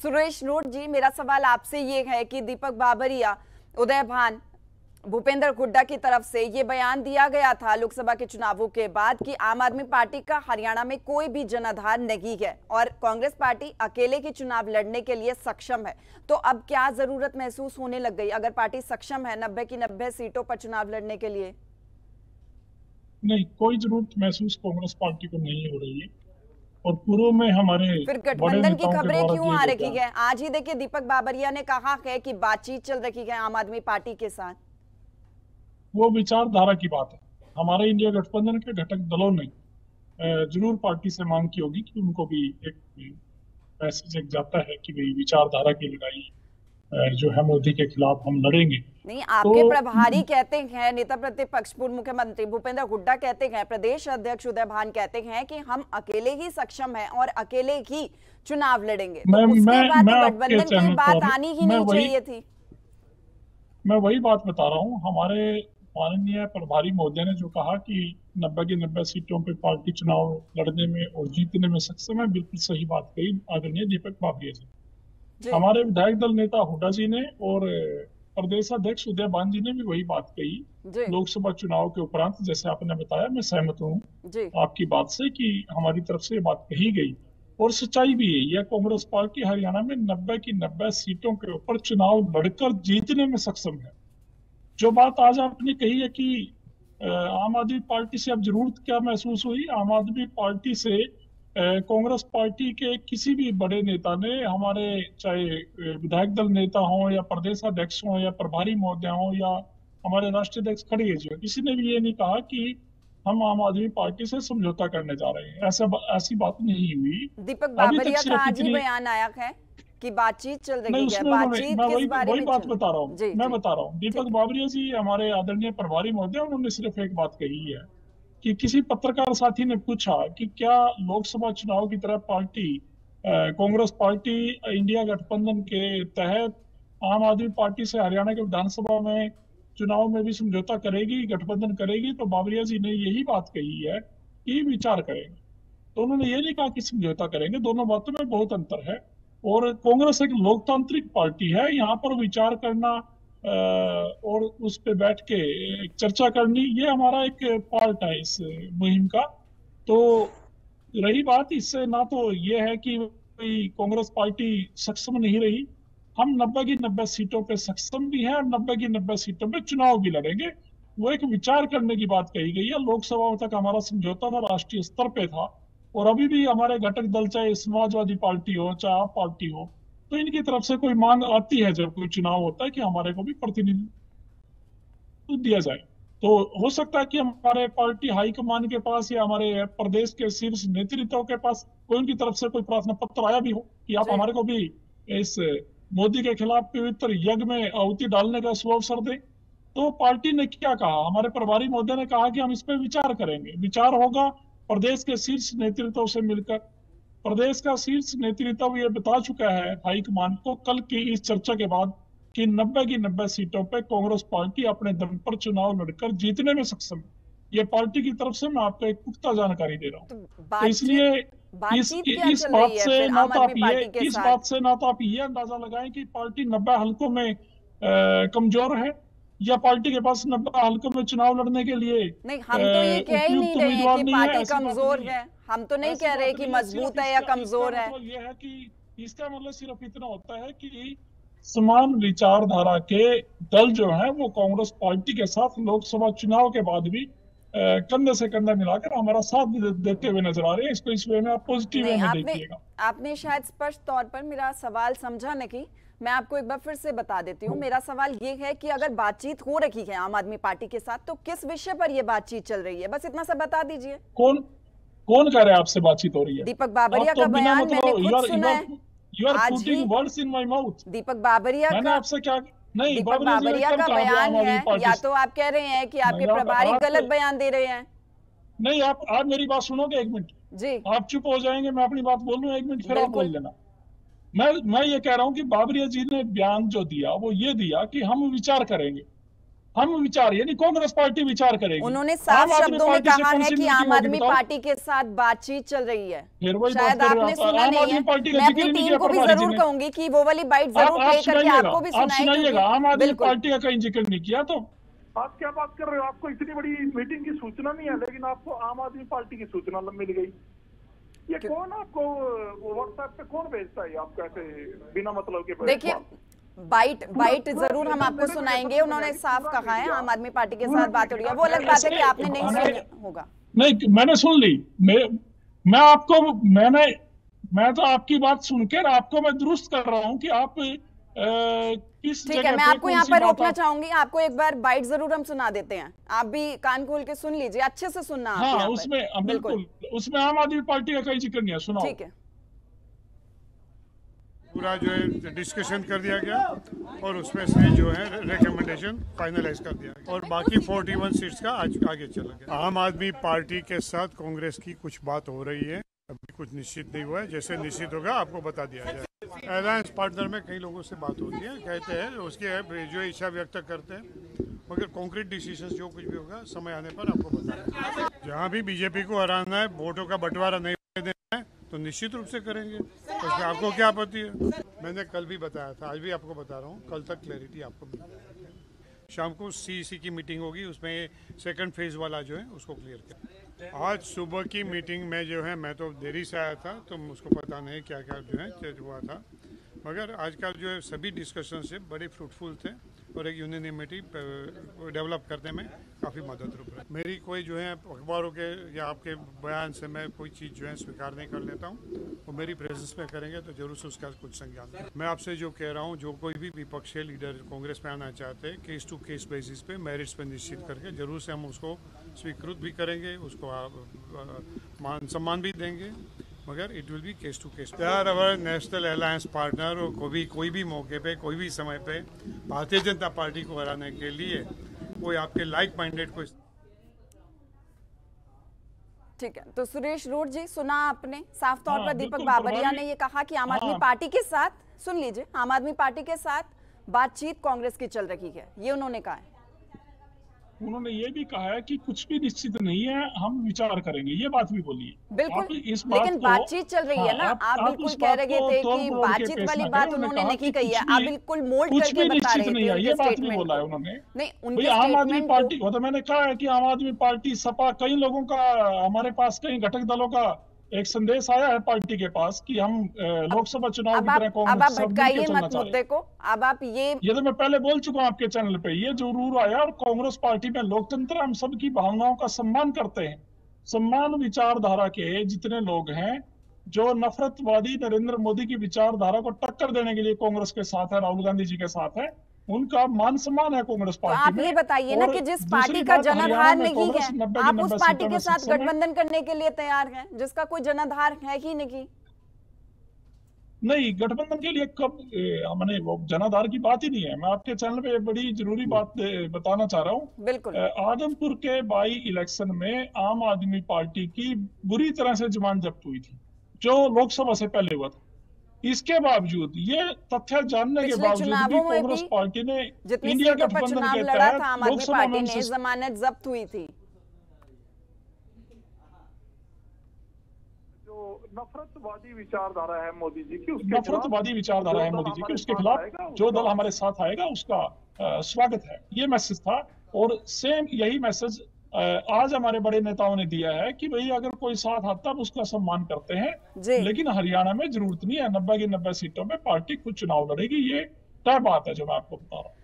Suresh note जी, मेरा सवाल आपसे ये है कि दीपक बाबरिया, उदय भान, भूपेंद्र हुड्डा की तरफ से ये बयान दिया गया था लोकसभा के चुनावों के बाद कि आम आदमी पार्टी का हरियाणा में कोई भी जनाधार नहीं है और कांग्रेस पार्टी अकेले के चुनाव लड़ने के लिए सक्षम है। तो अब क्या जरूरत महसूस होने लग गई अगर पार्टी सक्षम है 90 की 90 सीटों पर चुनाव लड़ने के लिए? नहीं, कोई जरूरत महसूस कांग्रेस पार्टी को नहीं हो रही है। और पूर्व में हमारे फिर बड़े गठबंधन की नेताओं के खबरें द्वारा क्यों दिए आ गए रही बयान, है? आज ही देखिए दीपक बाबरिया ने कहा है कि बातचीत चल रही है आम आदमी पार्टी के साथ। वो विचारधारा की बात है। हमारे इंडिया गठबंधन के घटक दलों ने जरूर पार्टी से मांग की होगी कि उनको भी एक मैसेज एक जाता है कि भाई विचारधारा की लड़ाई जो है मोदी के खिलाफ हम लड़ेंगे। नहीं, तो आपके प्रभारी कहते हैं, नेता प्रतिपक्ष पूर्व मुख्यमंत्री भूपेंद्र हुड्डा कहते हैं, प्रदेश अध्यक्ष उदय भान कहते हैं कि हम अकेले ही सक्षम हैं और अकेले ही चुनाव लड़ेंगे। तो उसके बाद मैं आपके गठबंधन की बात आनी ही नहीं चाहिए थी। मैं वही बात बता रहा हूँ। हमारे माननीय प्रभारी महोदय ने जो कहा कि 90 की 90 सीटों पे पार्टी चुनाव लड़ने में और जीतने में सक्षम है, बिल्कुल सही बात कही आदरणीय दीपक बाबरिया जी। हमारे विधायक दल नेता हुड्डा जी ने और प्रदेश अध्यक्ष उदय भान जी ने भी वही बात कही लोकसभा चुनाव के उपरांत। जैसे आपने बताया, मैं सहमत हूँ आपकी बात से कि हमारी तरफ से ये बात कही गई और सच्चाई भी है। यह कांग्रेस पार्टी हरियाणा में 90 की 90 सीटों के ऊपर चुनाव लड़कर जीतने में सक्षम है। जो बात आज आपने कही है कि आम आदमी पार्टी से अब जरूरत क्या महसूस हुई, आम आदमी पार्टी से कांग्रेस पार्टी के किसी भी बड़े नेता ने, हमारे चाहे विधायक दल नेता हो या प्रदेश अध्यक्ष हो या प्रभारी महोदय हो या हमारे राष्ट्रीय अध्यक्ष खड़गे जी हो, किसी ने भी ये नहीं कहा कि हम आम आदमी पार्टी से समझौता करने जा रहे हैं। ऐसी बात नहीं हुई। दीपक बाबरिया का आज ही बयान आया है कि बातचीत चल रही है। बातचीत किस बारे में? बात बता रहा हूँ, मैं बता रहा हूँ। दीपक बाबरिया जी हमारे आदरणीय प्रभारी महोदय, उन्होंने सिर्फ एक बात कही है कि किसी पत्रकार साथी ने पूछा कि क्या लोकसभा चुनाव की तरह पार्टी कांग्रेस पार्टी इंडिया गठबंधन के तहत आम आदमी पार्टी से हरियाणा के विधानसभा में चुनाव में भी समझौता करेगी, गठबंधन करेगी? तो बाबरिया जी ने यही बात कही है कि विचार करेंगे। तो उन्होंने ये नहीं कहा कि समझौता करेंगे। दोनों बातों में बहुत अंतर है। और कांग्रेस एक लोकतांत्रिक पार्टी है, यहाँ पर विचार करना और उस पे बैठ के चर्चा करनी, ये हमारा एक पार्ट है इस मुहिम का। तो रही बात इससे, ना तो ये है कि कांग्रेस पार्टी सक्षम नहीं रही। हम 90 की 90 सीटों पे सक्षम भी हैं और 90 की 90 सीटों पे चुनाव भी लड़ेंगे। वो एक विचार करने की बात कही गई है। लोकसभा तक हमारा समझौता था, राष्ट्रीय स्तर पे था, और अभी भी हमारे घटक दल, चाहे समाजवादी पार्टी हो चाहे आप पार्टी हो, तो इनकी तरफ से कोई मांग आती है जब कोई चुनाव होता है कि हमारे को भी प्रतिनिधित्व दिया जाए। तो हो सकता है कि हमारे पार्टी हाईकमान के पास या हमारे प्रदेश के शीर्ष नेतृत्व के पास कोई उनकी तरफ से कोई प्रार्थना पत्र आया भी हो कि आप हमारे को भी इस मोदी के खिलाफ पवित्र यज्ञ में आहुति डालने का शुभ अवसर दें। तो पार्टी ने क्या कहा, हमारे प्रभारी महोदय ने कहा कि हम इस पे विचार करेंगे। विचार होगा प्रदेश के शीर्ष नेतृत्व से मिलकर। प्रदेश का शीर्ष नेतृत्व ये बता चुका है हाईकमान को कल की इस चर्चा के बाद कि 90 की 90 सीटों पे कांग्रेस पार्टी अपने दम पर चुनाव लड़कर जीतने में सक्षम है। ये पार्टी की तरफ से मैं आपको एक पुख्ता जानकारी दे रहा हूँ। तो इसलिए इस बात से ना तो आप ये अंदाजा लगाएं कि पार्टी 90 हल्कों में कमजोर है या पार्टी के पास 90 हल्कों में चुनाव लड़ने के लिए नहीं। हम तो ये कह ही नहीं रहे हैं कि पार्टी कमजोर है। हम तो नहीं कह रहे कि मजबूत है या कमजोर है। ये है कि इसका मतलब सिर्फ इतना होता है कि समान विचारधारा के दल जो है वो कांग्रेस पार्टी के साथ लोकसभा चुनाव के बाद भी कंधे से कंधा मिलाकर हमारा साथ देते हुए नजर आ रहे हैं। इसको इस वे में आप पॉजिटिव वे में देखिएगा। आपने शायद स्पष्ट तौर पर मेरा सवाल समझा नहीं। मैं आपको एक बार फिर से बता देती हूँ। मेरा सवाल ये है कि अगर बातचीत हो रही है आम आदमी पार्टी के साथ, तो किस विषय पर ये बातचीत चल रही है? बस इतना सा बता दीजिए। कौन कह रहा है आपसे बातचीत हो रही है? दीपक बाबरिया का बयान मैंने खुद सुना है। आज ही वर्ड्स इन माय माउथ। दीपक बाबरिया का आपसे क्या नहीं, दीपक बाबरिया का बयान है, या तो आप कह रहे हैं कि आपके प्रभारी गलत बयान दे रहे हैं? नहीं, आप मेरी बात सुनोगे? एक मिनट जी, आप चुप हो जाएंगे, मैं अपनी बात बोल लूं, 1 मिनट फिर आप बोल लेना। मैं ये कह रहा हूं कि बाबरिया जी ने बयान जो दिया वो ये दिया कि हम विचार करेंगे। हम विचार यानी कांग्रेस पार्टी विचार करेगी। उन्होंने साफ शब्दों में कहा है कि आम आदमी पार्टी के साथ बातचीत चल रही है। शायद आपने सुना नहीं है। मैं अपनी टीम को भी जरूर कहूंगी कि वो वाली बाइट जरूर प्ले करके आपको भी सुनाइएगा। आम आदमी पार्टी का कहीं जिक्र नहीं किया। तो आप क्या बात कर रहे हो? आपको इतनी बड़ी मीटिंग की सूचना नहीं है, लेकिन आपको आम आदमी पार्टी की सूचना मिल गई। ये कौन आपको व्हाट्सएप पे कौन भेजता है आपको ऐसे बिना मतलब के? देखिए, बाइट जरूर हम आपको सुनाएंगे। उन्होंने साफ कहा है आम आदमी पार्टी के साथ बात हो रही है। वो अलग बात है कि आपने नहीं सुना होगा। नहीं, मैंने सुन ली। मैं तो आपकी बात सुनकर आपको मैं दुरुस्त कर रहा हूँ कि आप किस ठीक है। मैं आपको यहाँ पर रोकना चाहूंगी। आपको एक बार बाइट जरूर हम सुना देते हैं, आप भी कान खोल के सुन लीजिए, अच्छे से सुनना। हाँ, उसमें बिल्कुल उसमें आम आदमी पार्टी का कोई जिक्र नहीं है। सुनाओ। ठीक है। पूरा जो है डिस्कशन कर दिया गया और उसमें से जो है रिकमेंडेशन फाइनलाइज कर दिया गया और बाकी 41 सीट्स का आज आगे चला गया। आम आदमी पार्टी के साथ कांग्रेस की कुछ बात हो रही है, अभी कुछ निश्चित नहीं हुआ है। जैसे निश्चित होगा आपको बता दिया जाए। अलायंस पार्टनर में कई लोगों से बात होती है, कहते हैं उसकी जो इच्छा व्यक्त करते हैं, मगर कॉन्क्रीट डिसीजन जो कुछ भी होगा समय आने पर आपको बताएंगे। जहाँ भी बीजेपी को हराना है, वोटों का बंटवारा नहीं देना है तो निश्चित रूप से करेंगे। तो उसमें आपको क्या आपत्ति है? मैंने कल भी बताया था, आज भी आपको बता रहा हूँ, कल तक क्लैरिटी आपको मिल जाएगी। शाम को सीईसी की मीटिंग होगी, उसमें सेकंड फेज वाला जो है उसको क्लियर करें। आज सुबह की मीटिंग में जो है मैं तो देरी से आया था, तो मुझको पता नहीं क्या क्या जो है हुआ था, मगर आज का जो है सभी डिस्कशन से बड़े फ्रूटफुल थे और एक यूनिनिमिटी डेवलप करने में काफ़ी मदद रूप है। मेरी कोई जो है अखबारों के या आपके बयान से मैं कोई चीज़ जो है स्वीकार नहीं कर लेता हूँ। वो मेरी प्रेजेंस में करेंगे तो जरूर से उसका कुछ संज्ञान। मैं आपसे जो कह रहा हूँ, जो कोई भी विपक्षी लीडर कांग्रेस में आना चाहते हैं, केस टू केस बेसिस पे मेरिट्स पे निश्चित करके जरूर से हम उसको स्वीकृत भी करेंगे, उसको मान सम्मान भी देंगे, मगर it will be case to case. They are our national alliance partner और कोई भी मौके पे, कोई भी समय पे भारतीय जनता पार्टी को हराने के लिए कोई आपके लाइक माइंडेड को। ठीक है, तो सुरेश रोड जी, सुना आपने साफ तौर पर दीपक बाबरिया ने ये कहा कि आम आदमी पार्टी के साथ, सुन लीजिए, आम आदमी पार्टी के साथ बातचीत कांग्रेस की चल रही है, ये उन्होंने कहा है। उन्होंने ये भी कहा है कि कुछ भी निश्चित नहीं है, हम विचार करेंगे, ये बात भी बोली है। बिल्कुल, लेकिन बातचीत चल रही है ना। आप बिल्कुल कह रहे थे कि बातचीत वाली बात उन्होंने नहीं कही है, आप बिल्कुल मोल्ड करके बता रहे थे। ये बात भी बोला है उन्होंने। नहीं, उनके आम आदमी पार्टी, वो तो मैंने कहा है कि आम आदमी पार्टी, सपा, कई लोगों का, हमारे पास कई घटक दलों का एक संदेश आया है पार्टी के पास कि हम लोकसभा चुनाव की तरह कांग्रेस। अब आप भटकाइए मत मुद्दे को। अब आप ये तो मैं पहले बोल चुका हूं आपके चैनल पे, ये जरूर आया। और कांग्रेस पार्टी में लोकतंत्र, हम सबकी भावनाओं का सम्मान करते हैं। सम्मान विचारधारा के जितने लोग हैं जो नफरतवादी नरेंद्र मोदी की विचारधारा को टक्कर देने के लिए कांग्रेस के साथ है, राहुल गांधी जी के साथ है, उनका मान सम्मान है कांग्रेस पार्टी। तो आप ये बताइए ना कि जिस पार्टी का जनाधार नहीं है, आप उस पार्टी के साथ गठबंधन करने के लिए तैयार हैं जिसका कोई जनाधार है ही नहीं। गठबंधन के लिए कब हमने वो जनाधार की बात ही नहीं है। मैं आपके चैनल पे बड़ी जरूरी बात बताना चाह रहा हूँ। बिल्कुल। आदमपुर के बाई इलेक्शन में आम आदमी पार्टी की बुरी तरह से जमानत जब्त हुई थी, जो लोकसभा से पहले हुआ था। इसके बावजूद, ये तथ्य जानने के बावजूद भी कांग्रेस पार्टी ने इंडिया गठबंधन के तहत लोकसभा में जमानत जब्त हुई थी। जो नफरतवादी विचारधारा है मोदी जी की, उसके खिलाफ जो दल हमारे साथ आएगा उसका स्वागत है, ये मैसेज था। और सेम यही मैसेज आज हमारे बड़े नेताओं ने दिया है कि भाई अगर कोई साथ आता है उसका सम्मान करते हैं, लेकिन हरियाणा में जरूरत नहीं है। 90 की 90 सीटों में पार्टी खुद चुनाव लड़ेगी, ये तय बात है जो मैं आपको बता रहा हूँ।